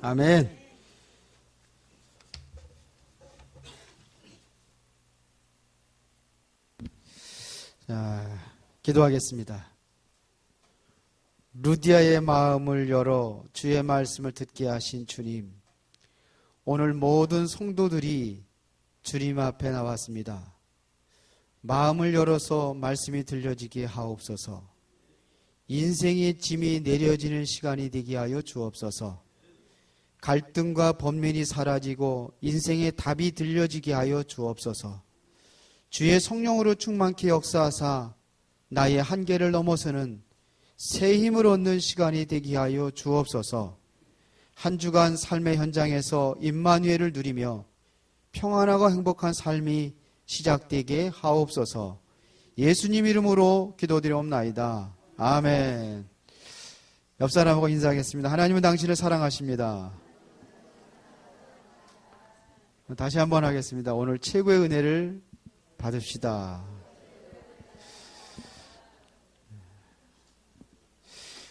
아멘. 자, 기도하겠습니다. 루디아의 마음을 열어 주의 말씀을 듣게 하신 주님, 오늘 모든 성도들이 주님 앞에 나왔습니다. 마음을 열어서 말씀이 들려지게 하옵소서. 인생의 짐이 내려지는 시간이 되게 하여 주옵소서. 갈등과 번민이 사라지고 인생의 답이 들려지게 하여 주옵소서. 주의 성령으로 충만케 역사하사 나의 한계를 넘어서는 새 힘을 얻는 시간이 되게 하여 주옵소서. 한 주간 삶의 현장에서 임마누엘을 누리며 평안하고 행복한 삶이 시작되게 하옵소서. 예수님 이름으로 기도드리옵나이다. 아멘. 옆 사람하고 인사하겠습니다. 하나님은 당신을 사랑하십니다. 다시 한번 하겠습니다. 오늘 최고의 은혜를 받읍시다.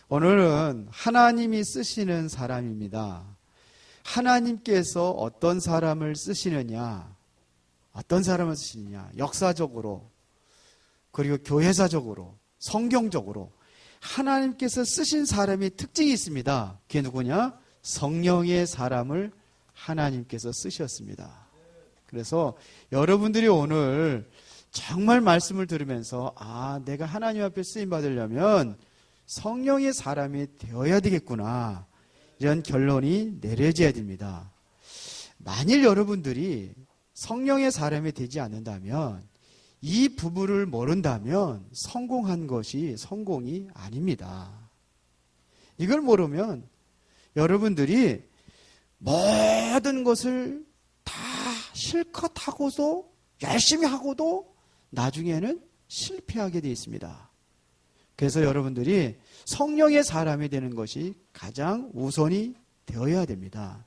오늘은 하나님이 쓰시는 사람입니다. 하나님께서 어떤 사람을 쓰시느냐, 역사적으로, 그리고 교회사적으로, 성경적으로 하나님께서 쓰신 사람의 특징이 있습니다. 그게 누구냐? 성령의 사람을 하나님께서 쓰셨습니다. 그래서 여러분들이 오늘 정말 말씀을 들으면서 내가 하나님 앞에 쓰임 받으려면 성령의 사람이 되어야 되겠구나, 이런 결론이 내려져야 됩니다. 만일 여러분들이 성령의 사람이 되지 않는다면, 이 부분을 모른다면 성공한 것이 성공이 아닙니다. 이걸 모르면 여러분들이 모든 것을 다 실컷 하고도, 열심히 하고도 나중에는 실패하게 되어 있습니다. 그래서 여러분들이 성령의 사람이 되는 것이 가장 우선이 되어야 됩니다.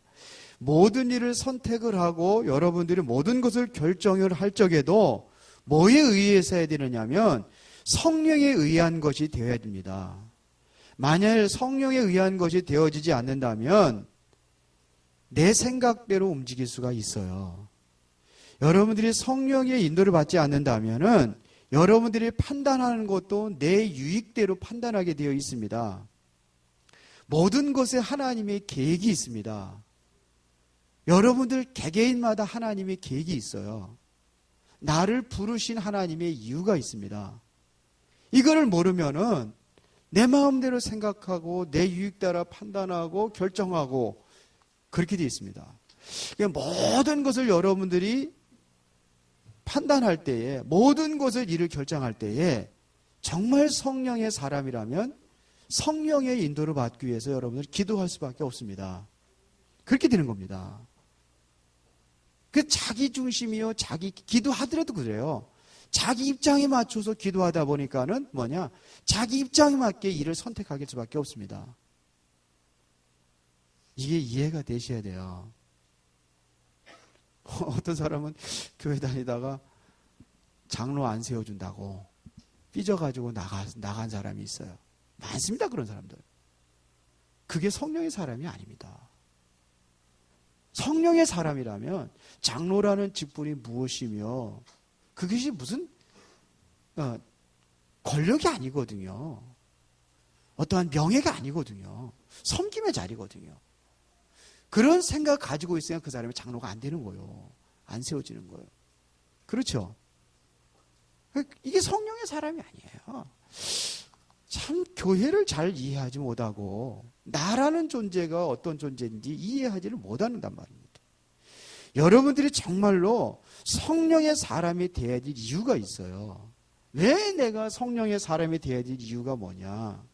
모든 일을 선택을 하고 여러분들이 모든 것을 결정을 할 적에도 뭐에 의해서 해야 되느냐면 성령에 의한 것이 되어야 됩니다. 만약 성령에 의한 것이 되어지지 않는다면 내 생각대로 움직일 수가 있어요. 여러분들이 성령의 인도를 받지 않는다면은 여러분들이 판단하는 것도 내 유익대로 판단하게 되어 있습니다. 모든 것에 하나님의 계획이 있습니다. 여러분들 개개인마다 하나님의 계획이 있어요. 나를 부르신 하나님의 이유가 있습니다. 이거를 모르면은 내 마음대로 생각하고 내 유익 따라 판단하고 결정하고 그렇게 되어 있습니다. 모든 것을 여러분들이 판단할 때에, 모든 것을 일을 결정할 때에 정말 성령의 사람이라면 성령의 인도를 받기 위해서 여러분들이 기도할 수밖에 없습니다. 그렇게 되는 겁니다. 그 자기 중심이요, 기도하더라도 그래요. 자기 입장에 맞춰서 기도하다 보니까는 자기 입장에 맞게 일을 선택할 수밖에 없습니다. 이게 이해가 되셔야 돼요. 어떤 사람은 교회 다니다가 장로 안 세워준다고 삐져가지고 나간 사람이 있어요. 많습니다, 그런 사람들. 그게 성령의 사람이 아닙니다. 성령의 사람이라면 장로라는 직분이 무엇이며 그것이 무슨 권력이 아니거든요. 어떠한 명예가 아니거든요. 섬김의 자리거든요. 그런 생각 가지고 있으면 그 사람이 장로가 안 되는 거예요. 안 세워지는 거예요. 그렇죠? 이게 성령의 사람이 아니에요. 참 교회를 잘 이해하지 못하고 나라는 존재가 어떤 존재인지 이해하지를 못하는단 말입니다. 여러분들이 정말로 성령의 사람이 되어야 될 이유가 있어요. 왜 내가 성령의 사람이 되어야 될 이유가 뭐냐?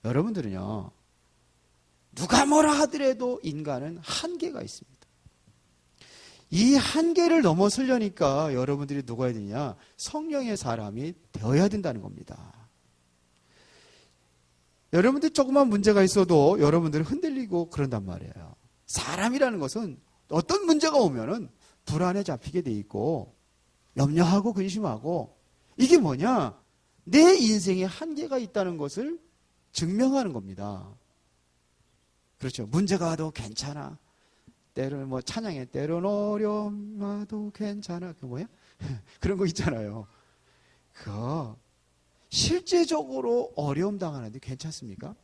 여러분들은요, 누가 뭐라 하더라도 인간은 한계가 있습니다. 이 한계를 넘어서려니까 여러분들이 누가 해야 되냐? 성령의 사람이 되어야 된다는 겁니다. 여러분들 조그만 문제가 있어도 여러분들이 흔들리고 그런단 말이에요. 사람이라는 것은 어떤 문제가 오면은 불안에 잡히게 돼 있고 염려하고 근심하고, 이게 뭐냐? 내 인생에 한계가 있다는 것을 증명하는 겁니다. 그렇죠. 문제가 와도 괜찮아. 때로는 뭐 찬양에 때로는 어려움 와도 괜찮아. 그 뭐야? 그런 거 있잖아요. 그거 실제적으로 어려움 당하는데 괜찮습니까?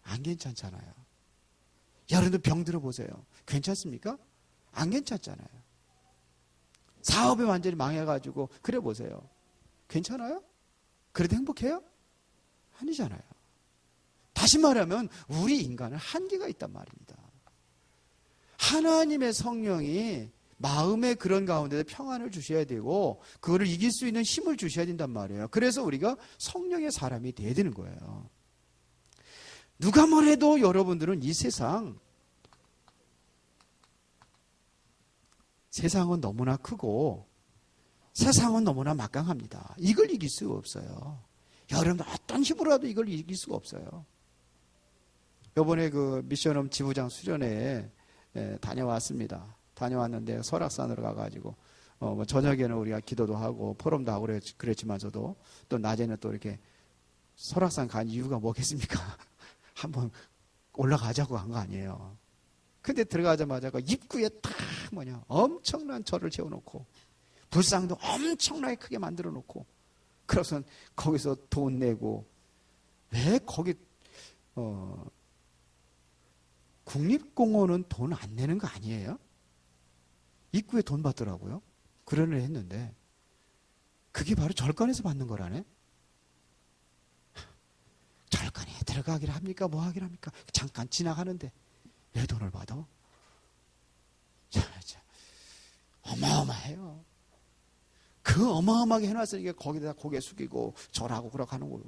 안 괜찮잖아요. 여러분들 병 들어보세요. 괜찮습니까? 안 괜찮잖아요. 사업이 완전히 망해가지고 그래 보세요. 괜찮아요? 그래도 행복해요? 아니잖아요. 다시 말하면 우리 인간은 한계가 있단 말입니다. 하나님의 성령이 마음의 그런 가운데서 평안을 주셔야 되고 그거를 이길 수 있는 힘을 주셔야 된단 말이에요. 그래서 우리가 성령의 사람이 돼야 되는 거예요. 누가 뭐래도 여러분들은 이 세상은 너무나 크고 세상은 너무나 막강합니다. 이걸 이길 수가 없어요. 여러분들 어떤 힘으로라도 이걸 이길 수가 없어요. 이번에 그 미션홈 지부장 수련회에 다녀왔습니다. 다녀왔는데 설악산으로 가가지고 뭐 저녁에는 우리가 기도도 하고 포럼도 하고 그랬지만서도 또 낮에는 또 이렇게 설악산 간 이유가 뭐겠습니까? 한번 올라가자고 한 거 아니에요. 근데 들어가자마자 그 입구에 딱 엄청난 절을 세워놓고 불상도 엄청나게 크게 만들어 놓고 그래서 거기서 돈 내고 왜 거기 국립공원은 돈 안 내는 거 아니에요? 입구에 돈 받더라고요. 그런 일 했는데 그게 바로 절간에서 받는 거라네. 절간에 들어가기를 합니까? 뭐 하기를 합니까? 잠깐 지나가는데 왜 돈을 받아? 어마어마해요. 그 어마어마하게 해놨으니까 거기다 고개 숙이고 절하고 그러고 하는 거예요.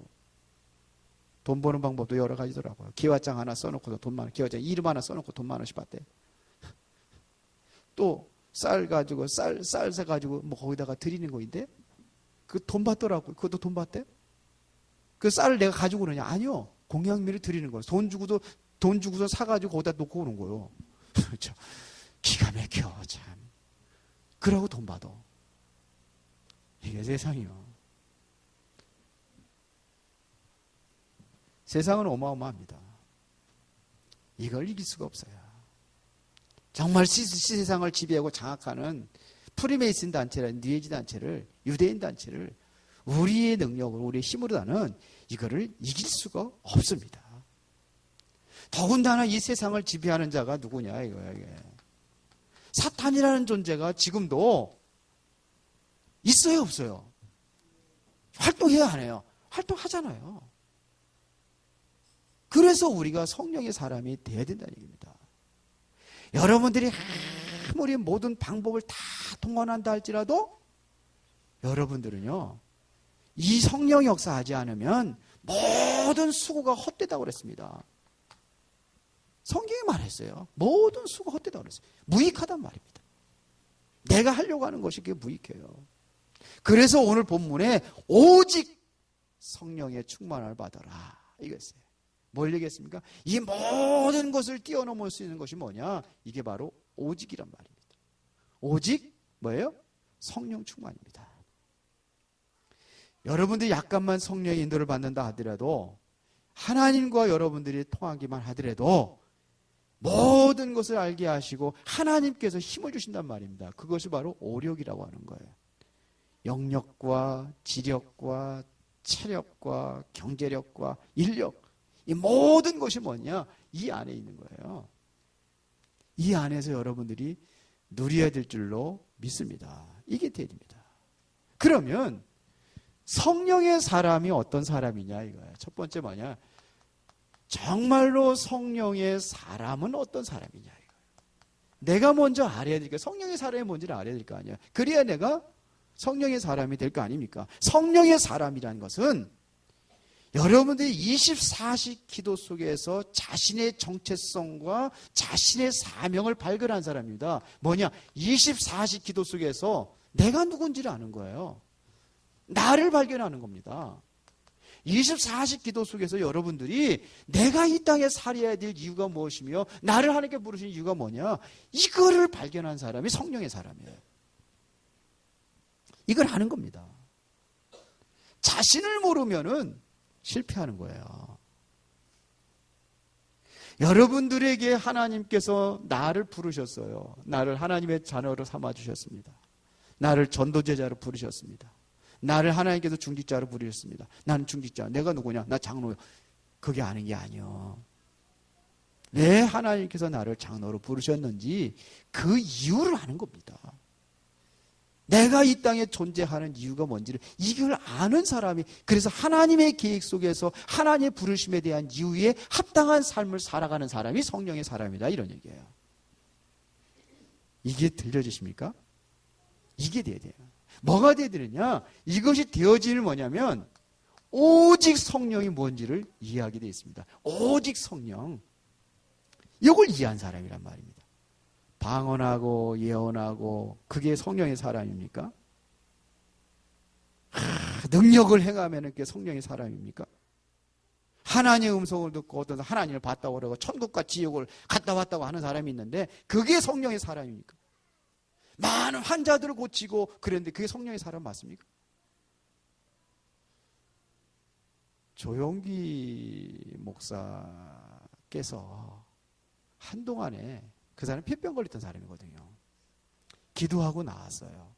돈 버는 방법도 여러 가지더라고요. 기와장 하나 써놓고도 돈 많아. 기와장 이름 하나 써놓고 돈 만 원씩 받대. 또 쌀 가지고 쌀 사가지고 뭐 거기다가 드리는 거인데 그 돈 받더라고요. 그것도 돈 받대? 그 쌀을 내가 가지고 오느냐? 아니요. 공양미를 드리는 거예요. 돈 주고서 사가지고 거기다 놓고 오는 거예요. 그렇죠. 기가 막혀 참. 그러고 돈 받아. 이게 세상이요. 세상은 어마어마합니다. 이걸 이길 수가 없어요. 정말 세상을 지배하고 장악하는 프리메이슨 단체라 뉴에이지 단체를 유대인 단체를 우리의 능력으로 우리의 힘으로는 이거를 이길 수가 없습니다. 더군다나 이 세상을 지배하는 자가 누구냐 이거야 이게. 사탄이라는 존재가 지금도 있어요 없어요? 활동해요 안 해요? 활동하잖아요. 그래서 우리가 성령의 사람이 돼야 된다는 얘기입니다. 여러분들이 아무리 모든 방법을 다 동원한다 할지라도 여러분들은요 이 성령 역사하지 않으면 모든 수고가 헛되다고 그랬습니다. 성경이 말했어요. 모든 수고 헛되다고 그랬어요. 무익하단 말입니다. 내가 하려고 하는 것이 그게 무익해요. 그래서 오늘 본문에 오직 성령의 충만을 받아라 이거였어요. 뭘 얘기했습니까? 이 모든 것을 뛰어넘을 수 있는 것이 뭐냐? 이게 바로 오직이란 말입니다. 오직 뭐예요? 성령 충만입니다. 여러분들이 약간만 성령의 인도를 받는다 하더라도 하나님과 여러분들이 통하기만 하더라도 모든 것을 알게 하시고 하나님께서 힘을 주신단 말입니다. 그것이 바로 오력이라고 하는 거예요. 영력과 지력과 체력과 경제력과 인력 이 모든 것이 뭐냐? 이 안에 있는 거예요. 이 안에서 여러분들이 누려야 될 줄로 믿습니다. 이게 됩니다. 그러면 성령의 사람이 어떤 사람이냐 이거예요. 첫 번째 뭐냐? 정말로 성령의 사람은 어떤 사람이냐 이거예요. 내가 먼저 알아야 되니까 성령의 사람이 뭔지를 알아야 될 거 아니야. 그래야 내가 성령의 사람이 될 거 아닙니까? 성령의 사람이라는 것은 여러분들이 24시 기도 속에서 자신의 정체성과 자신의 사명을 발견한 사람입니다. 뭐냐? 24시 기도 속에서 내가 누군지를 아는 거예요. 나를 발견하는 겁니다. 24시 기도 속에서 여러분들이 내가 이 땅에 살아야 될 이유가 무엇이며 나를 하나님께 부르신 이유가 뭐냐? 이거를 발견한 사람이 성령의 사람이에요. 이걸 아는 겁니다. 자신을 모르면은 실패하는 거예요. 여러분들에게 하나님께서 나를 부르셨어요. 나를 하나님의 자녀로 삼아주셨습니다. 나를 전도제자로 부르셨습니다. 나를 하나님께서 중직자로 부르셨습니다. 나는 중직자. 내가 누구냐? 나 장로요. 그게 아는 게 아니요. 왜 하나님께서 나를 장로로 부르셨는지 그 이유를 아는 겁니다. 내가 이 땅에 존재하는 이유가 뭔지를 이걸 아는 사람이, 그래서 하나님의 계획 속에서 하나님의 부르심에 대한 이유에 합당한 삶을 살아가는 사람이 성령의 사람이다, 이런 얘기예요. 이게 들려지십니까? 이게 돼야 돼요. 뭐가 돼야 되느냐? 이것이 되어지는 뭐냐면 오직 성령이 뭔지를 이해하게 되어 있습니다. 오직 성령. 이걸 이해한 사람이란 말입니다. 방언하고 예언하고 그게 성령의 사람입니까? 능력을 행하면 그게 성령의 사람입니까? 하나님의 음성을 듣고 어떤 하나님을 봤다고 그러고 천국과 지옥을 갔다 왔다고 하는 사람이 있는데 그게 성령의 사람입니까? 많은 환자들을 고치고 그랬는데 그게 성령의 사람 맞습니까? 조용기 목사께서 한동안에 그 사람이 폐병 걸렸던 사람이거든요. 기도하고 나왔어요.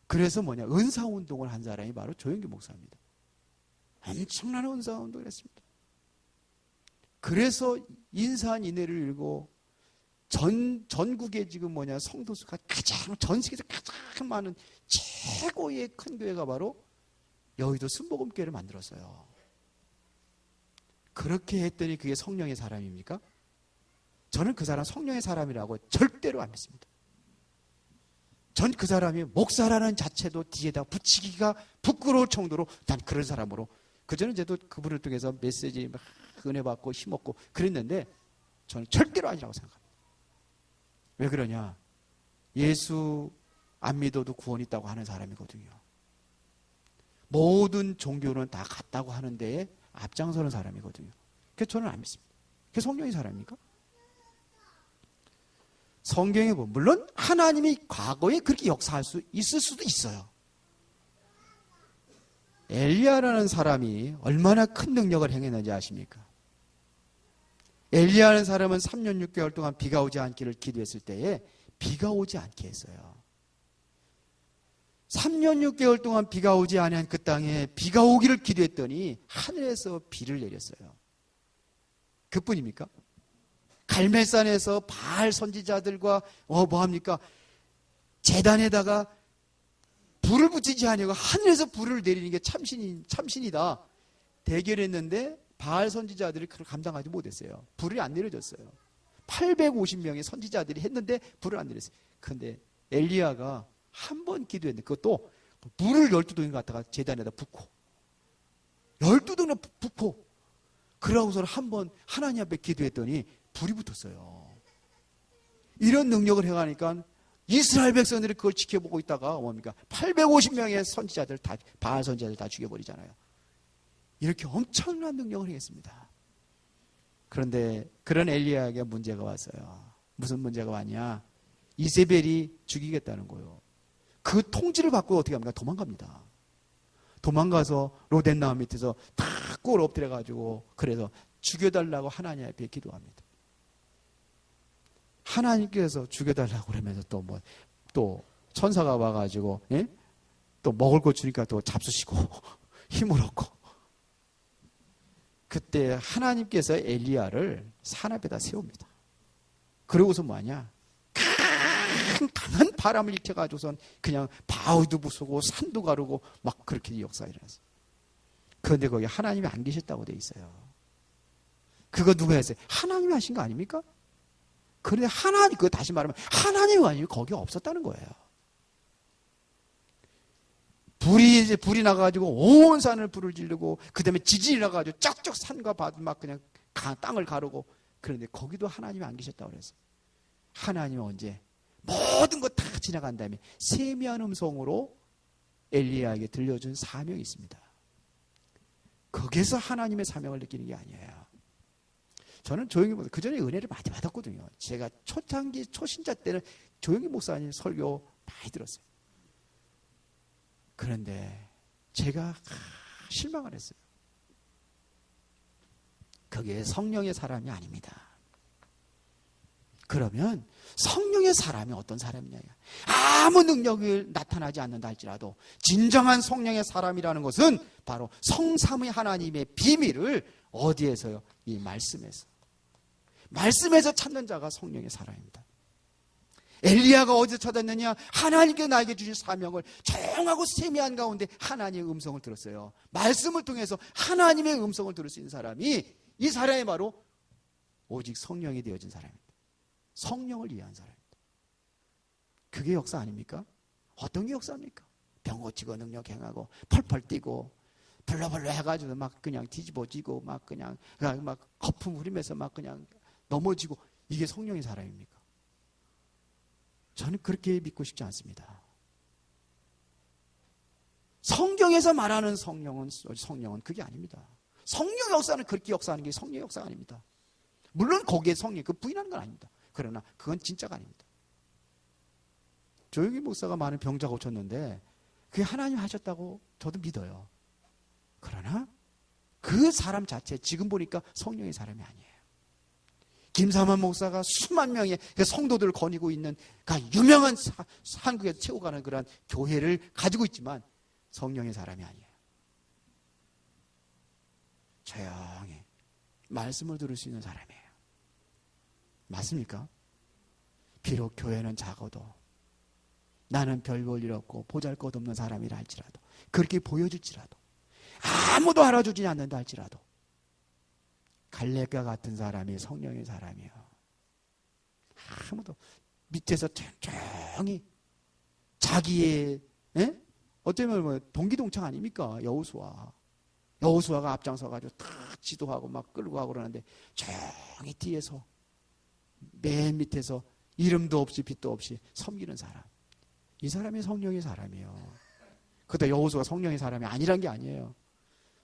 그래서 뭐냐, 은사운동을 한 사람이 바로 조용기 목사입니다. 엄청난 은사운동을 했습니다. 그래서 인산인해를 일고 전국에 지금 뭐냐, 성도수가 가장, 전 세계에서 가장 많은 최고의 큰 교회가 바로 여의도 순복음교회를 만들었어요. 그렇게 했더니 그게 성령의 사람입니까? 저는 그 사람 성령의 사람이라고 절대로 안 믿습니다. 전 그 사람이 목사라는 자체도 뒤에다 붙이기가 부끄러울 정도로 난 그런 사람으로, 그전에 저도 그분을 통해서 메시지 막 은혜 받고 힘없고 그랬는데 저는 절대로 아니라고 생각합니다. 왜 그러냐? 예수 안 믿어도 구원 있다고 하는 사람이거든요. 모든 종교는 다 같다고 하는 데에 앞장서는 사람이거든요. 그래서 저는 안 믿습니다. 그게 성령의 사람입니까? 성경에 보면 물론 하나님이 과거에 그렇게 역사할 수 있을 수도 있어요. 엘리야라는 사람이 얼마나 큰 능력을 행했는지 아십니까? 엘리야라는 사람은 3년 6개월 동안 비가 오지 않기를 기도했을 때에 비가 오지 않게 했어요. 3년 6개월 동안 비가 오지 않은 그 땅에 비가 오기를 기도했더니 하늘에서 비를 내렸어요. 그뿐입니까? 갈멜산에서 바알 선지자들과 뭐합니까? 재단에다가 불을 붙이지 아니고 하늘에서 불을 내리는 게 참신이다 대결했는데 바알 선지자들이 그걸 감당하지 못했어요. 불이 안 내려졌어요. 850명의 선지자들이 했는데 불을 안 내렸어요. 그런데 엘리야가 한 번 기도했는데 그것도 물을 12동이 갖다가 재단에다 붓고 12동을 붓고 그러고서 한 번 하나님 앞에 기도했더니 불이 붙었어요. 이런 능력을 행하니까 이스라엘 백성들이 그걸 지켜보고 있다가 뭡니까? 850명의 선지자들 다, 바알 선지자들 다 죽여버리잖아요. 이렇게 엄청난 능력을 행했습니다. 그런데 그런 엘리야에게 문제가 왔어요. 무슨 문제가 왔냐? 이세벨이 죽이겠다는 거예요. 그 통지를 받고 어떻게 합니까? 도망갑니다. 도망가서 로덴나무 밑에서 다 꼴 엎드려가지고 그래서 죽여달라고 하나님 앞에 기도합니다. 하나님께서 죽여달라고 그러면서 또 천사가 와가지고 예? 또 먹을 거 주니까 또 잡수시고 힘을 얻고 그때 하나님께서 엘리야를 산 앞에다 세웁니다. 그러고서 뭐하냐? 강한 바람을 일으켜가지고선 그냥 바위도 부수고 산도 가르고 막 그렇게 역사가 일어났어요. 그런데 거기 하나님이 안 계셨다고 돼 있어요. 그거 누가 했어요? 하나님이 하신 거 아닙니까? 그런데 하나님, 그거 다시 말하면 하나님이 아니면 거기 없었다는 거예요. 불이 나가지고 온 산을 불을 지르고 그 다음에 지진이 나가지고 쫙쫙 산과 밭 막 그냥 땅을 가르고 그런데 거기도 하나님이 안 계셨다고 그랬어요. 하나님은 언제? 모든 거 다 지나간 다음에 세미한 음성으로 엘리야에게 들려준 사명이 있습니다. 거기에서 하나님의 사명을 느끼는 게 아니에요. 저는 조용히 목사, 그 전에 은혜를 많이 받았거든요. 제가 초창기, 초신자 때는 조용히 목사님 설교 많이 들었어요. 그런데 제가 실망을 했어요. 그게 성령의 사람이 아닙니다. 그러면 성령의 사람이 어떤 사람이냐? 아무 능력이 나타나지 않는다 할지라도 진정한 성령의 사람이라는 것은 바로 성삼위 하나님의 비밀을 어디에서요? 이 말씀에서. 말씀에서 찾는 자가 성령의 사람입니다. 엘리야가 어디서 찾았느냐? 하나님께 나에게 주신 사명을 조용하고 세미한 가운데 하나님의 음성을 들었어요. 말씀을 통해서 하나님의 음성을 들을 수 있는 사람이, 이 사람이 바로 오직 성령이 되어진 사람입니다. 성령을 이해한 사람입니다. 그게 역사 아닙니까? 어떤 게 역사입니까? 병 고치고 능력 행하고 펄펄 뛰고 벌러벌러 해가지고 막 그냥 뒤집어지고 막 그냥 막 거품 흐리면서 막 그냥 넘어지고, 이게 성령의 사람입니까? 저는 그렇게 믿고 싶지 않습니다. 성경에서 말하는 성령은 그게 아닙니다. 성령 역사는 그렇게 역사하는 게 성령 역사가 아닙니다. 물론 거기에 성령, 그 부인하는 건 아닙니다. 그러나 그건 진짜가 아닙니다. 조용히 목사가 많은 병자 고쳤는데 그게 하나님 하셨다고 저도 믿어요. 그러나 그 사람 자체, 지금 보니까 성령의 사람이 아니에요. 김삼환 목사가 수만 명의 성도들을 거니고 있는 유명한 한국에서 최고 가는 그런 교회를 가지고 있지만 성령의 사람이 아니에요. 조용히 말씀을 들을 수 있는 사람이에요. 맞습니까? 비록 교회는 작아도, 나는 별 볼 일 없고 보잘것없는 사람이라 할지라도, 그렇게 보여질지라도, 아무도 알아주지 않는다 할지라도, 갈렙과 같은 사람이 성령의 사람이에요. 아무도 밑에서 조용히 자기의 어쩌면 뭐 동기동창 아닙니까? 여호수아가 앞장서가지고 다 지도하고 막 끌고 가고 그러는데 조용히 뒤에서 맨 밑에서 이름도 없이 빛도 없이 섬기는 사람, 이 사람이 성령의 사람이에요. 그때 여호수아가 성령의 사람이 아니란 게 아니에요.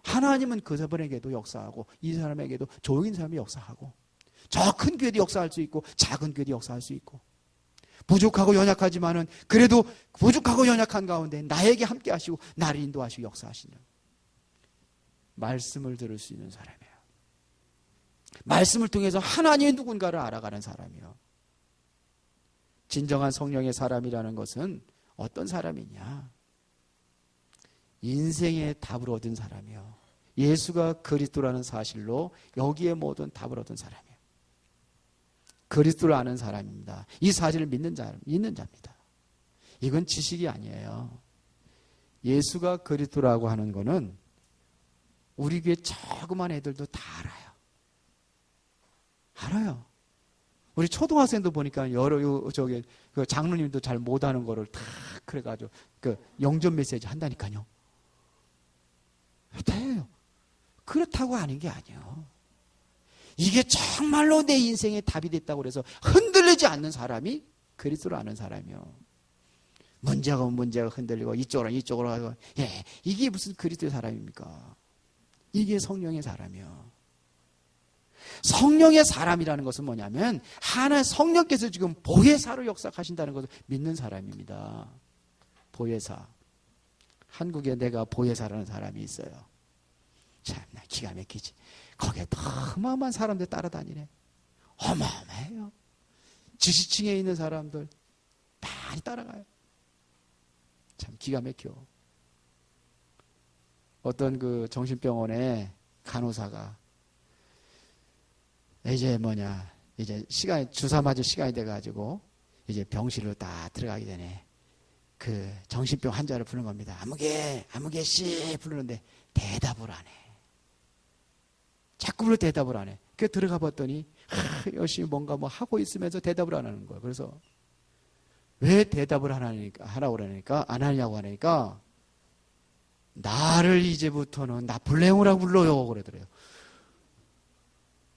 하나님은 그 사람에게도 역사하고 이 사람에게도 조용한 사람이 역사하고, 저 큰 교회도 역사할 수 있고 작은 교회도 역사할 수 있고, 부족하고 연약하지만은 그래도 부족하고 연약한 가운데 나에게 함께 하시고 나를 인도하시고 역사하시는, 말씀을 들을 수 있는 사람이에요. 말씀을 통해서 하나님의 누군가를 알아가는 사람이에요. 진정한 성령의 사람이라는 것은 어떤 사람이냐? 인생의 답을 얻은 사람이요. 예수가 그리스도라는 사실로 여기에 모든 답을 얻은 사람이에요. 그리스도를 아는 사람입니다. 이 사실을 믿는 자입니다. 이건 지식이 아니에요. 예수가 그리스도라고 하는 거는 우리 교회 조그만 애들도 다 알아요. 알아요. 우리 초등학생도 보니까 그 장로님도 잘 못하는 거를 다 그래가지고 그 영전 메시지 한다니까요. 돼요. 그렇다고 하는 게 아니에요. 이게 정말로 내 인생의 답이 됐다고 그래서 흔들리지 않는 사람이 그리스도를 아는 사람이요. 문제가 오면 문제가 흔들리고 이쪽으로 가고, 이게 무슨 그리스도의 사람입니까? 이게 성령의 사람이요. 성령의 사람이라는 것은 뭐냐면 성령께서 지금 보혜사로 역사하신다는 것을 믿는 사람입니다. 보혜사. 한국에 내가 보혜사라는 사람이 있어요. 참나 기가 막히지. 거기에 어마어마한 사람들 따라다니네. 어마어마해요. 지시층에 있는 사람들 많이 따라가요. 참 기가 막혀. 어떤 그 정신병원에 간호사가 이제 주사 맞을 시간이 돼가지고 이제 병실로 딱 들어가기 전에 그 정신병 환자를 부르는 겁니다. 아무개 씨 부르는데 대답을 안 해. 자꾸 대답을 안 해. 그 들어가 봤더니 열심히 뭔가 하고 있으면서 대답을 안 하는 거예요. 그래서 왜 대답을 안 하냐고 하니까 나를 이제부터는 나폴레옹이라고 불러요 그러더래요.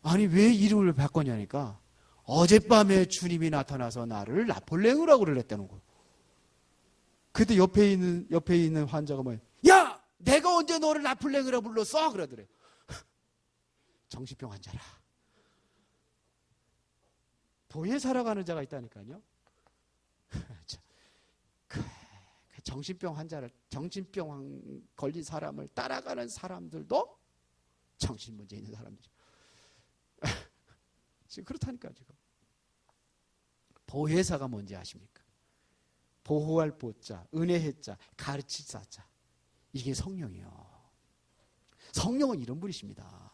아니 왜 이름을 바꿨냐니까 어젯밤에 주님이 나타나서 나를 나폴레옹이라고 그랬다는 거예요. 그때 옆에 있는 환자가 야! 내가 언제 너를 나폴레옹이라고 불렀어? 그러더래요. 정신병 환자라. 도에 살아가는 자가 있다니까요. 정신병 정신병 걸린 사람을 따라가는 사람들도 정신 문제 있는 사람들이죠. 지금 그렇다니까 지금. 보혜사가 뭔지 아십니까? 보호할 보자, 은혜의 자, 가르치자 자. 이게 성령이요. 성령은 이런 분이십니다.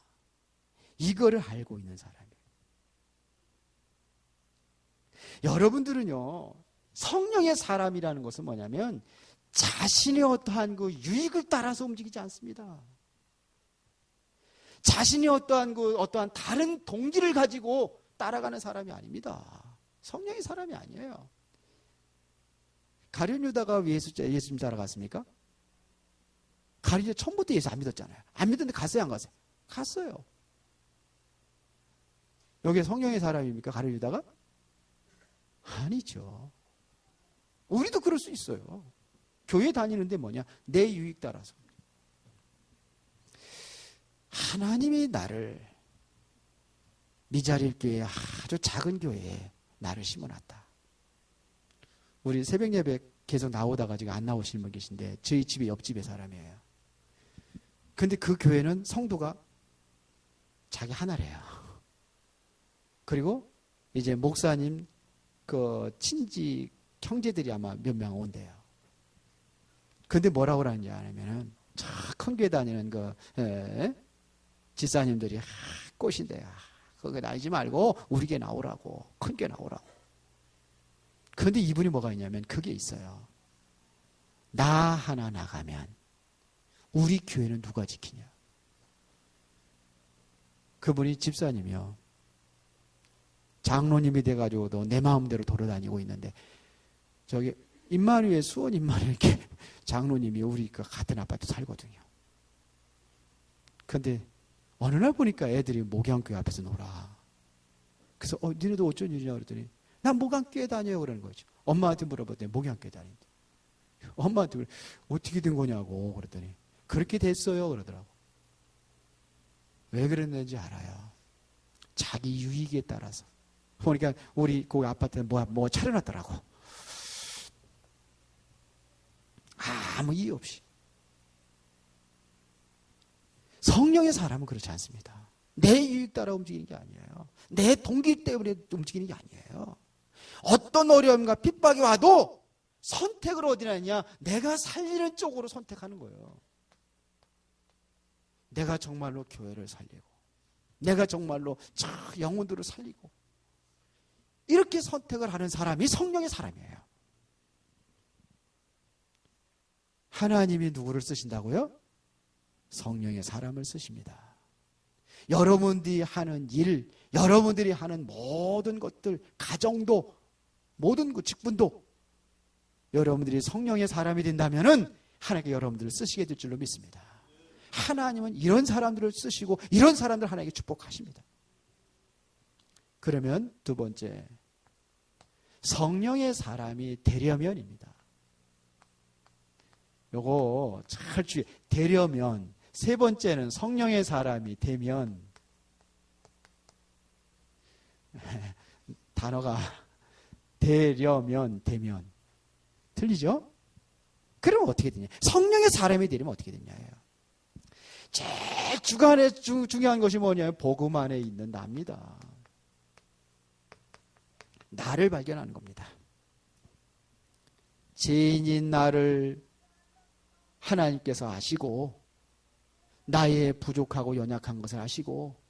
이거를 알고 있는 사람이에요. 여러분들은요, 성령의 사람이라는 것은 뭐냐면 자신의 어떠한 그 유익을 따라서 움직이지 않습니다. 자신이 어떠한 다른 동기를 가지고 따라가는 사람이 아닙니다. 성령의 사람이 아니에요. 가룟 유다가 왜 예수님 따라갔습니까? 가룟 유다 처음부터 예수 안 믿었잖아요. 안 믿었는데 갔어요, 안 갔어요? 갔어요. 여기 성령의 사람입니까? 가룟 유다가? 아니죠. 우리도 그럴 수 있어요. 교회 다니는데 뭐냐? 내 유익 따라서. 하나님이 나를 미자립 교회 아주 작은 교회에 나를 심어놨다. 우리 새벽 예배 계속 나오다가 지금 안 나오시는 분 계신데 저희 집의 옆집의 사람이에요. 근데 그 교회는 성도가 자기 하나래요. 그리고 이제 목사님 그 친지 형제들이 아마 몇 명 온대요. 근데 뭐라고 그러는지 아냐면은 저 큰 교회 다니는 그 집사님들이 꽃인데요. 거기 다니지 말고 우리 교회 나오라고. 큰 교회 나오라고. 그런데 이분이 뭐가 있냐면 그게 있어요. 나 하나 나가면 우리 교회는 누가 지키냐. 그분이 집사님이요. 장로님이 돼가지고도 내 마음대로 돌아다니고 있는데 저기 임마누엘 수원 임마누엘 이렇게 장로님이 우리 그 같은 아파트 살거든요. 근데 어느 날 보니까 애들이 목양교회 앞에서 놀아. 그래서 니네도 어쩐 일이냐 그랬더니 난 목양교회 다녀요 그러는 거죠. 엄마한테 물어봤더니 목양교회 다닌대. 엄마한테 어떻게 된 거냐고 그랬더니 그렇게 됐어요 그러더라고. 왜 그랬는지 알아요. 자기 유익에 따라서. 보니까 우리 그 아파트에 뭐 차려놨더라고. 아무 이유 없이. 성령의 사람은 그렇지 않습니다. 내 유익 따라 움직이는 게 아니에요. 내 동기 때문에 움직이는 게 아니에요. 어떤 어려움과 핍박이 와도 선택을 어디나 했냐? 내가 살리는 쪽으로 선택하는 거예요. 내가 정말로 교회를 살리고 내가 정말로 저 영혼들을 살리고 이렇게 선택을 하는 사람이 성령의 사람이에요. 하나님이 누구를 쓰신다고요? 성령의 사람을 쓰십니다. 여러분들이 하는 일, 여러분들이 하는 모든 것들, 가정도, 모든 그 직분도 여러분들이 성령의 사람이 된다면은 하나님께 여러분들을 쓰시게 될 줄로 믿습니다. 하나님은 이런 사람들을 쓰시고 이런 사람들 하나님께 축복하십니다. 그러면 두 번째, 성령의 사람이 되려면입니다. 요거 잘 주의. 되려면. 세 번째는 성령의 사람이 되면. 단어가 되려면, 되면. 틀리죠? 그러면 어떻게 되냐? 성령의 사람이 되려면 어떻게 되냐예요. 제일 중요한 것이 뭐냐면 복음 안에 있는 나입니다. 나를 발견하는 겁니다. 죄인인 나를 하나님께서 아시고 나의 부족하고 연약한 것을 아시고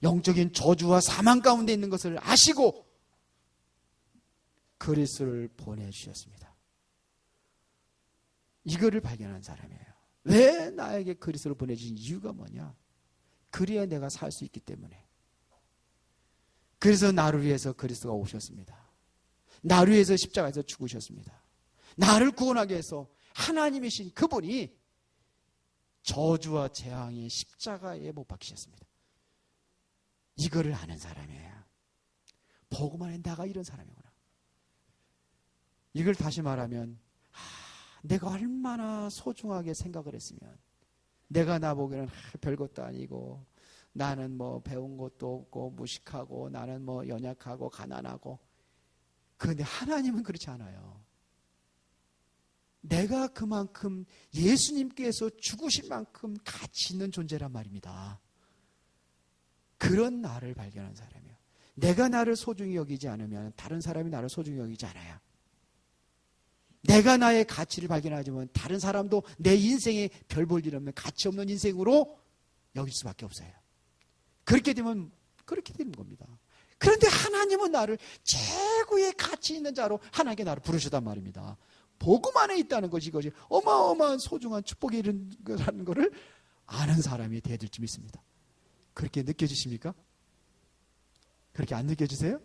영적인 저주와 사망 가운데 있는 것을 아시고 그리스도를 보내주셨습니다. 이거를 발견한 사람이에요. 왜 나에게 그리스도를 보내주신 이유가 뭐냐? 그래야 내가 살 수 있기 때문에. 그래서 나를 위해서 그리스도가 오셨습니다. 나를 위해서 십자가에서 죽으셨습니다. 나를 구원하기 위해서 하나님이신 그분이 저주와 재앙의 십자가에 못 박히셨습니다. 이거를 아는 사람이에요. 복음 안에 나가 이런 사람이구나. 이걸 다시 말하면 내가 얼마나 소중하게 생각을 했으면 내가 나보기에는 별것도 아니고 나는 뭐 배운 것도 없고 무식하고 나는 뭐 연약하고 가난하고 그런데 하나님은 그렇지 않아요. 내가 그만큼 예수님께서 죽으실 만큼 가치 있는 존재란 말입니다. 그런 나를 발견한 사람이에요. 내가 나를 소중히 여기지 않으면 다른 사람이 나를 소중히 여기지 않아요. 내가 나의 가치를 발견하지만 다른 사람도 내 인생에 별 볼 일 없는 가치 없는 인생으로 여길 수밖에 없어요. 그렇게 되면 그렇게 되는 겁니다. 그런데 하나님은 나를 최고의 가치 있는 자로 하나님께 나를 부르셨단 말입니다. 복음 안에 있다는 것이 이것이 어마어마한 소중한 축복이라는 것을 아는 사람이 돼야 될 줄 믿습니다. 그렇게 느껴지십니까? 그렇게 안 느껴지세요?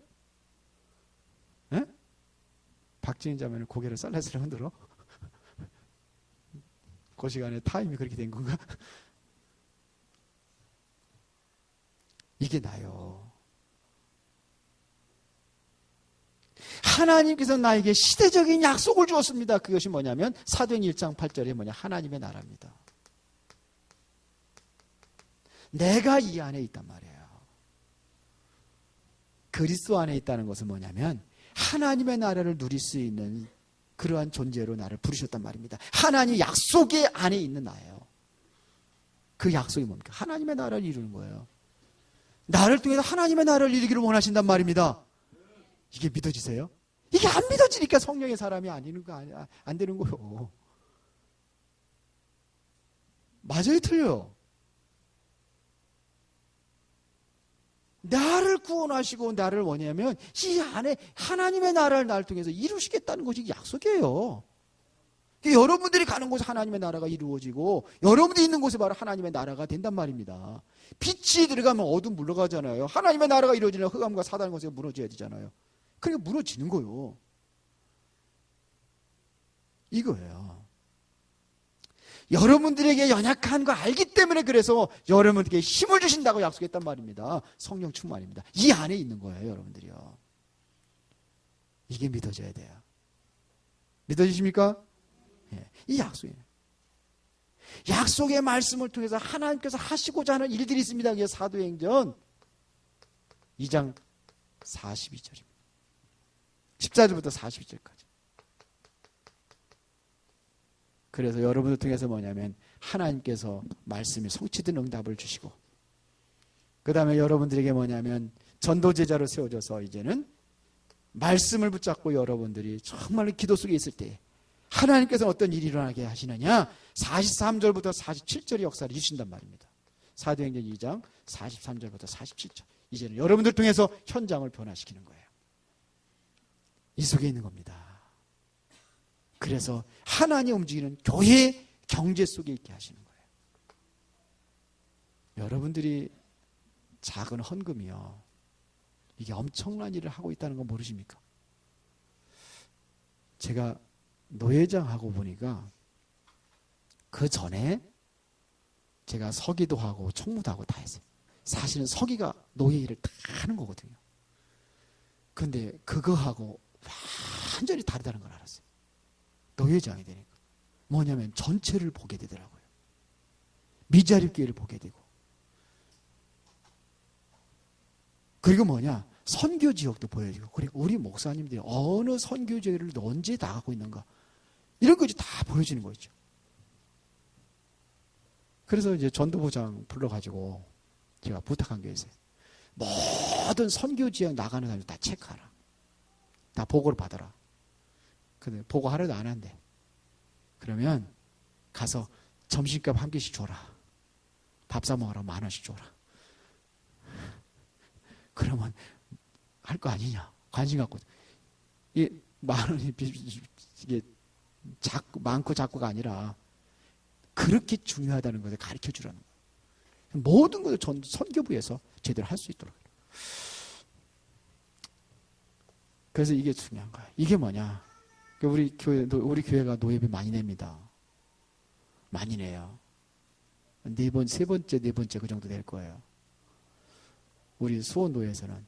네? 박지인 자매는 고개를 살라살라 흔들어. 그 시간에 타임이 그렇게 된 건가? 이게 나요. 하나님께서 나에게 시대적인 약속을 주었습니다. 그것이 뭐냐면 사도행 1장 8절에 뭐냐, 하나님의 나라입니다. 내가 이 안에 있단 말이에요. 그리스도 안에 있다는 것은 뭐냐면 하나님의 나라를 누릴 수 있는 그러한 존재로 나를 부르셨단 말입니다. 하나님 약속의 안에 있는 나예요. 그 약속이 뭡니까? 하나님의 나라를 이루는 거예요. 나를 통해서 하나님의 나라를 이루기를 원하신단 말입니다. 이게 믿어지세요? 이게 안 믿어지니까 성령의 사람이 아니는 거 아니야, 안 되는 거요. 맞아요, 틀려요? 나를 구원하시고 나를 원하면 이 안에 하나님의 나라를 나를 통해서 이루시겠다는 것이 약속이에요. 여러분들이 가는 곳에 하나님의 나라가 이루어지고 여러분들이 있는 곳에 바로 하나님의 나라가 된단 말입니다. 빛이 들어가면 어둠 물러가잖아요. 하나님의 나라가 이루어지려면 흑암과 사단의 것에 무너져야 되잖아요. 그러니까 무너지는 거예요. 이거예요. 여러분들에게 연약한 거 알기 때문에 그래서 여러분들에게 힘을 주신다고 약속했단 말입니다. 성령 충만입니다. 이 안에 있는 거예요, 여러분들이요. 이게 믿어져야 돼요. 믿어지십니까? 예, 이 약속이에요. 약속의 말씀을 통해서 하나님께서 하시고자 하는 일들이 있습니다. 그게 사도행전 2장 42절입니다. 14절부터 42절까지. 그래서 여러분들 통해서 뭐냐면 하나님께서 말씀이 성취된 응답을 주시고, 그 다음에 여러분들에게 뭐냐면 전도제자로 세워져서 이제는 말씀을 붙잡고 여러분들이 정말 기도 속에 있을 때 하나님께서 어떤 일이 일어나게 하시느냐, 43절부터 47절의 역사를 이루신단 말입니다. 사도행전 2장 43절부터 47절. 이제는 여러분들 통해서 현장을 변화시키는 거예요. 이 속에 있는 겁니다. 그래서 하나님 움직이는 교회 경제 속에 있게 하시는 거예요. 여러분들이 작은 헌금이요, 이게 엄청난 일을 하고 있다는 거 모르십니까? 제가 노회장하고 보니까 그 전에 제가 서기도 하고 총무도 하고 다 했어요. 사실은 서기가 노예 일을 다 하는 거거든요. 근데 그거하고 완전히 다르다는 걸 알았어요. 노회장이 되니까. 뭐냐면 전체를 보게 되더라고요. 미자립교회를 보게 되고. 그리고 뭐냐, 선교 지역도 보여지고. 그리고 우리 목사님들이 어느 선교 지역을 언제 나가고 있는가, 이런 것이 다 보여지는 거죠. 그래서 이제 전도부장 불러가지고 제가 부탁한 게 있어요. 모든 선교 지역 나가는 사람들 다 체크하라. 다 보고를 받아라. 근데 보고 하려도 안 한대. 그러면 가서 점심값 한 개씩 줘라. 밥 사 먹으라 10,000원씩 줘라. 그러면 할 거 아니냐. 관심 갖고. 이게 10,000원이 이게 많고 작고가 아니라 그렇게 중요하다는 것을 가르쳐 주라는 거예요. 모든 것을 선교부에서 제대로 할 수 있도록. 그래서 이게 중요한 거예요. 이게 뭐냐. 우리 교회가 노예비 많이 냅니다. 많이 내요. 세 번째 그 정도 될 거예요. 우리 수원노예에서는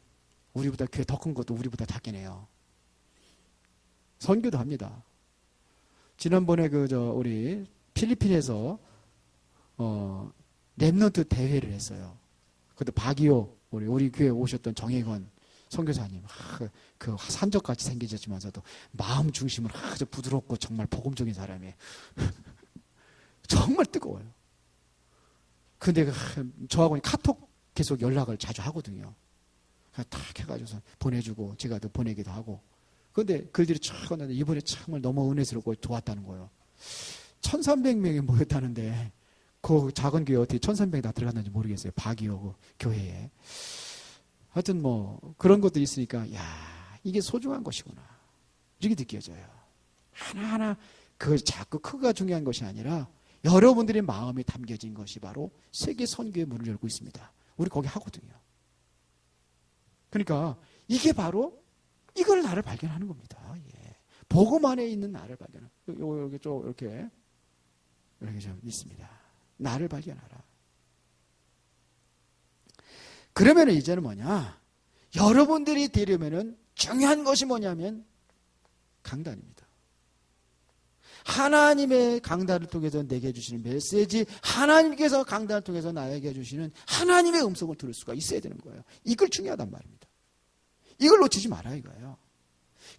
우리보다 교회 더 큰 것도 우리보다 작게 내요. 선교도 합니다. 지난번에 우리 필리핀에서 랩넌트 대회를 했어요. 그때 박이호 우리 교회 오셨던 정혜건 선교사님, 그 산적같이 생기셨지만서도 마음 중심은 아주 부드럽고 정말 복음적인 사람이에요. 정말 뜨거워요. 근데 저하고는 카톡 계속 연락을 자주 하거든요. 탁 해가지고서 보내주고 제가 또 보내기도 하고. 그런데 글들이 쫙 왔는데 이번에 정말 너무 은혜스럽고 도왔다는 거예요. 1300명이 모였다는데 그 작은 교회 어떻게 1300이 다 들어갔는지 모르겠어요. 박이호 교회에. 하여튼 뭐 그런 것들이 있으니까 야, 이게 소중한 것이구나 이렇게 느껴져요. 하나하나 그걸 자꾸 크기가 중요한 것이 아니라 여러분들의 마음이 담겨진 것이 바로 세계 선교의 문을 열고 있습니다. 우리 거기 하거든요. 그러니까 이게 바로 이걸 나를 발견하는 겁니다. 예. 복음 안에 있는 나를 발견하는. 여기 좀 이렇게 좀 있습니다. 나를 발견하라. 그러면 이제는 뭐냐? 여러분들이 되려면은 중요한 것이 뭐냐면 강단입니다. 하나님의 강단을 통해서 내게 주시는 메시지, 하나님께서 강단을 통해서 나에게 주시는 하나님의 음성을 들을 수가 있어야 되는 거예요. 이걸 중요하단 말입니다. 이걸 놓치지 마라 이거예요.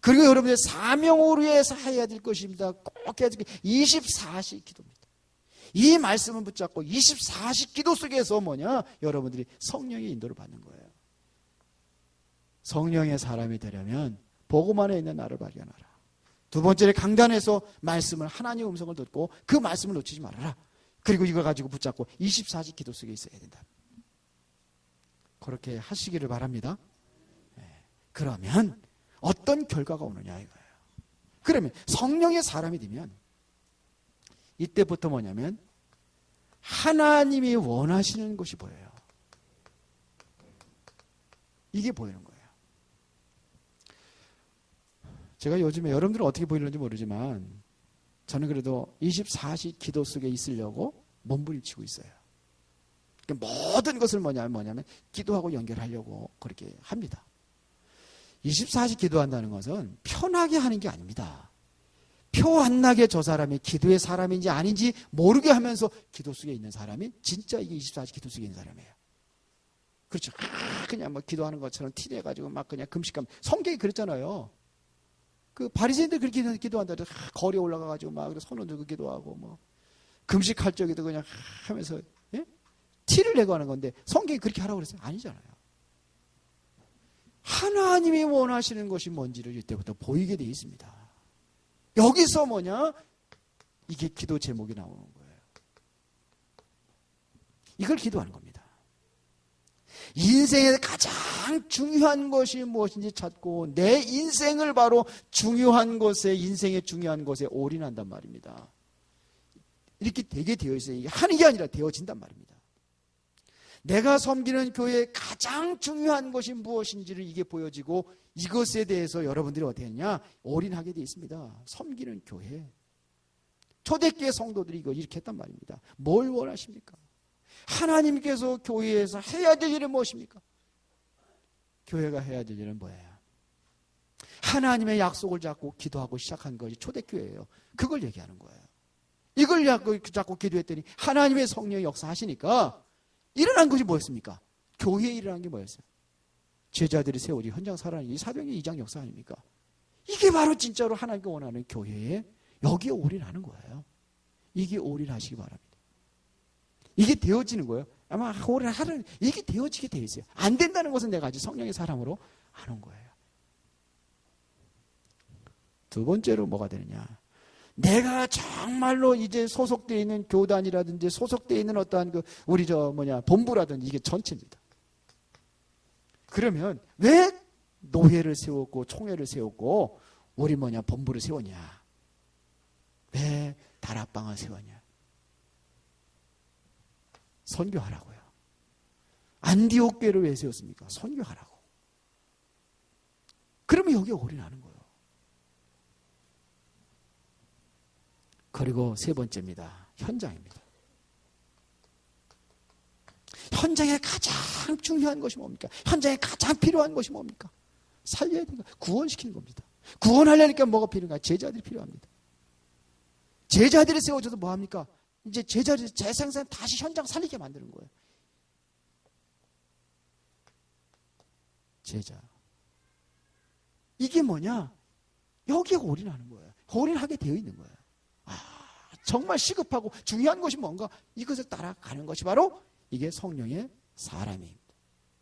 그리고 여러분의 사명을 위해서 해야 될 것입니다. 꼭 해야 될 게 24시 기도입니다. 이 말씀을 붙잡고 24시 기도 속에서 뭐냐? 여러분들이 성령의 인도를 받는 거예요. 성령의 사람이 되려면 복음 안에 있는 나를 발견하라. 두 번째는 강단에서 말씀을, 하나님의 음성을 듣고 그 말씀을 놓치지 말아라. 그리고 이걸 가지고 붙잡고 24시 기도 속에 있어야 된다. 그렇게 하시기를 바랍니다. 그러면 어떤 결과가 오느냐 이거예요. 그러면 성령의 사람이 되면 이때부터 뭐냐면 하나님이 원하시는 것이 보여요. 이게 보이는 거예요. 제가 요즘에 여러분들은 어떻게 보이는지 모르지만 저는 그래도 24시 기도 속에 있으려고 몸부림치고 있어요. 모든 것을 뭐냐면 기도하고 연결하려고 그렇게 합니다. 24시 기도한다는 것은 편하게 하는 게 아닙니다. 표 안 나게 저 사람이 기도의 사람인지 아닌지 모르게 하면서 기도 속에 있는 사람이 진짜 이게 24시 기도 속에 있는 사람이에요. 그렇죠. 그냥 뭐 기도하는 것처럼 티내가지고 막 그냥 금식하면 성경이 그랬잖아요. 그 바리새인들 그렇게 기도한다. 거리에 올라가가지고 막 손을 들고 기도하고 뭐 금식할 적에도 그냥 하면서 예? 티를 내고 하는 건데 성경이 그렇게 하라고 그랬어요? 아니잖아요. 하나님이 원하시는 것이 뭔지를 이때부터 보이게 되어 있습니다. 여기서 뭐냐? 이게 기도 제목이 나오는 거예요. 이걸 기도하는 겁니다. 인생에 가장 중요한 것이 무엇인지 찾고 내 인생을 바로 중요한 것에, 인생의 중요한 것에 올인한단 말입니다. 이렇게 되게 되어 있어요. 이게 하는 게 아니라 되어진단 말입니다. 내가 섬기는 교회의 가장 중요한 것이 무엇인지를 이게 보여지고 이것에 대해서 여러분들이 어떻게 했냐? 올인하게 되어 있습니다. 섬기는 교회. 초대교회 성도들이 이거 이렇게 했단 말입니다. 뭘 원하십니까? 하나님께서 교회에서 해야 될 일은 무엇입니까? 교회가 해야 될 일은 뭐예요? 하나님의 약속을 잡고 기도하고 시작한 것이 초대교회예요. 그걸 얘기하는 거예요. 이걸 잡고 기도했더니 하나님의 성령의 역사하시니까 일어난 것이 뭐였습니까? 교회에 일어난 게 뭐였어요? 제자들이 세워지 현장 살아나는 이 사도행전 2장 역사 아닙니까? 이게 바로 진짜로 하나님께 원하는 교회에 여기에 올인하는 거예요. 이게 올인하시기 바랍니다. 이게 되어지는 거예요. 아마 올인하는 이게 되어지게 되어 있어요. 안 된다는 것은 내가 아직 성령의 사람으로 안 온 거예요. 두 번째로 뭐가 되느냐? 내가 정말로 이제 소속되어 있는 교단이라든지 소속되어 있는 어떠한 우리 본부라든지 이게 전체입니다. 그러면 왜 노회를 세웠고 총회를 세웠고 우리 본부를 세웠냐? 왜 다락방을 세웠냐? 선교하라고요. 안디옥 교회를 왜 세웠습니까? 선교하라고. 그러면 여기에 올인하는 거예요. 그리고 세 번째입니다. 현장입니다. 현장에 가장 중요한 것이 뭡니까? 현장에 가장 필요한 것이 뭡니까? 살려야 되는 거, 구원시키는 겁니다. 구원하려니까 뭐가 필요한가? 제자들이 필요합니다. 제자들이 세워져서 뭐합니까? 이제 제자들이 재생산 다시 현장 살리게 만드는 거예요. 제자. 이게 뭐냐? 여기에 올인하는 거예요. 올인하게 되어 있는 거예요. 정말 시급하고 중요한 것이 뭔가 이것을 따라가는 것이 바로 이게 성령의 사람입니다.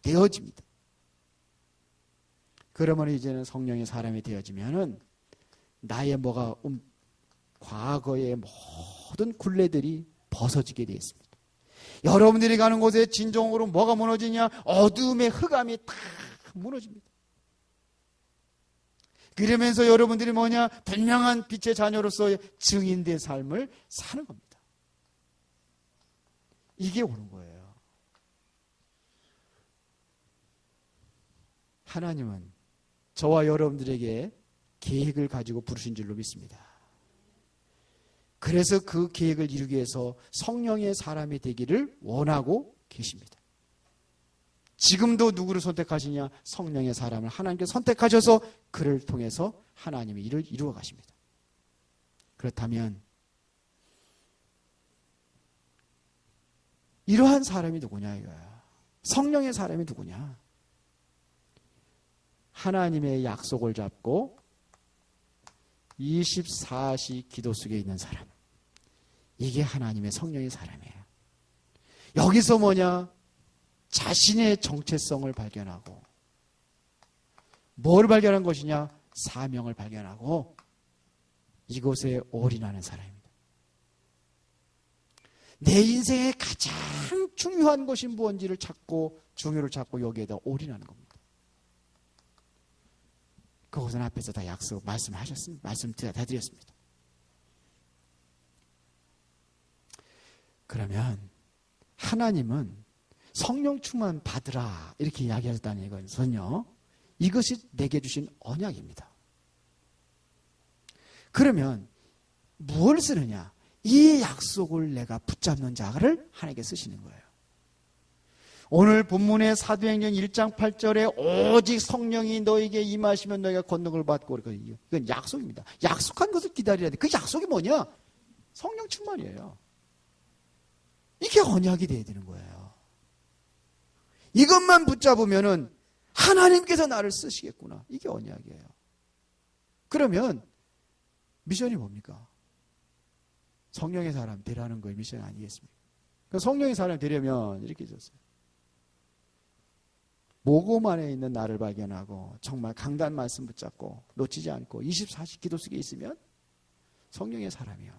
되어집니다. 그러면 이제는 성령의 사람이 되어지면은 나의 과거의 모든 굴레들이 벗어지게 되어 있습니다. 여러분들이 가는 곳에 진정으로 뭐가 무너지냐? 어둠의 흑암이 다 무너집니다. 그러면서 여러분들이 뭐냐? 분명한 빛의 자녀로서의 증인된 삶을 사는 겁니다. 이게 오는 거예요. 하나님은 저와 여러분들에게 계획을 가지고 부르신 줄로 믿습니다. 그래서 그 계획을 이루기 위해서 성령의 사람이 되기를 원하고 계십니다. 지금도 누구를 선택하시냐? 성령의 사람을 하나님께서 선택하셔서 그를 통해서 하나님의 일을 이루어 가십니다. 그렇다면 이러한 사람이 누구냐 이거야. 성령의 사람이 누구냐? 하나님의 약속을 잡고 24시 기도 속에 있는 사람. 이게 하나님의 성령의 사람이에요. 여기서 뭐냐? 자신의 정체성을 발견하고 뭘 발견한 것이냐? 사명을 발견하고 이곳에 올인하는 사람입니다. 내 인생의 가장 중요한 것이 무엇인지를 찾고 중요를 찾고 여기에다 올인하는 겁니다. 그것은 앞에서 다 말씀하셨습니다. 말씀 다 드렸습니다. 그러면 하나님은 성령 충만 받으라 이렇게 이야기하셨다는 것은요, 이것이 내게 주신 언약입니다. 그러면 무엇을 쓰느냐? 이 약속을 내가 붙잡는 자를 하나님께 쓰시는 거예요. 오늘 본문의 사도행전 1장 8절에 오직 성령이 너에게 임하시면 너희가 권능을 받고 그러거든요. 이건 약속입니다. 약속한 것을 기다려야 돼. 그 약속이 뭐냐? 성령 충만이에요. 이게 언약이 돼야 되는 거예요. 이것만 붙잡으면은 하나님께서 나를 쓰시겠구나. 이게 언약이에요. 그러면 미션이 뭡니까? 성령의 사람 되라는 거에 미션이 아니겠습니까? 그러니까 성령의 사람 되려면 이렇게 있었어요. 모금 안에 있는 나를 발견하고 정말 강단 말씀 붙잡고 놓치지 않고 24시 기도 속에 있으면 성령의 사람이야.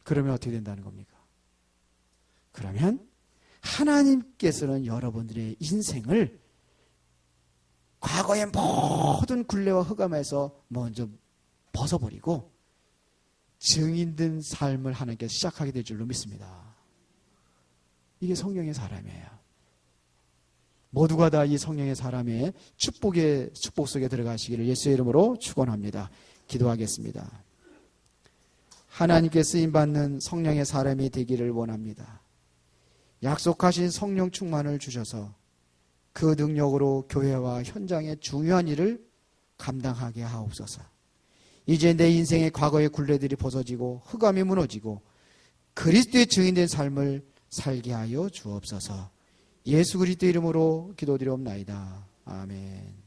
그러면 어떻게 된다는 겁니까? 그러면 하나님께서는 여러분들의 인생을 과거의 모든 굴레와 흑암에서 먼저 벗어버리고 증인된 삶을 하나님께서 시작하게 될 줄로 믿습니다. 이게 성령의 사람이에요. 모두가 다 이 성령의 사람의 축복 속에 들어가시기를 예수의 이름으로 축원합니다. 기도하겠습니다. 하나님께 쓰임받는 성령의 사람이 되기를 원합니다. 약속하신 성령 충만을 주셔서 그 능력으로 교회와 현장의 중요한 일을 감당하게 하옵소서. 이제 내 인생의 과거의 굴레들이 벗어지고 흑암이 무너지고 그리스도의 증인된 삶을 살게 하여 주옵소서. 예수 그리스도 이름으로 기도드리옵나이다. 아멘.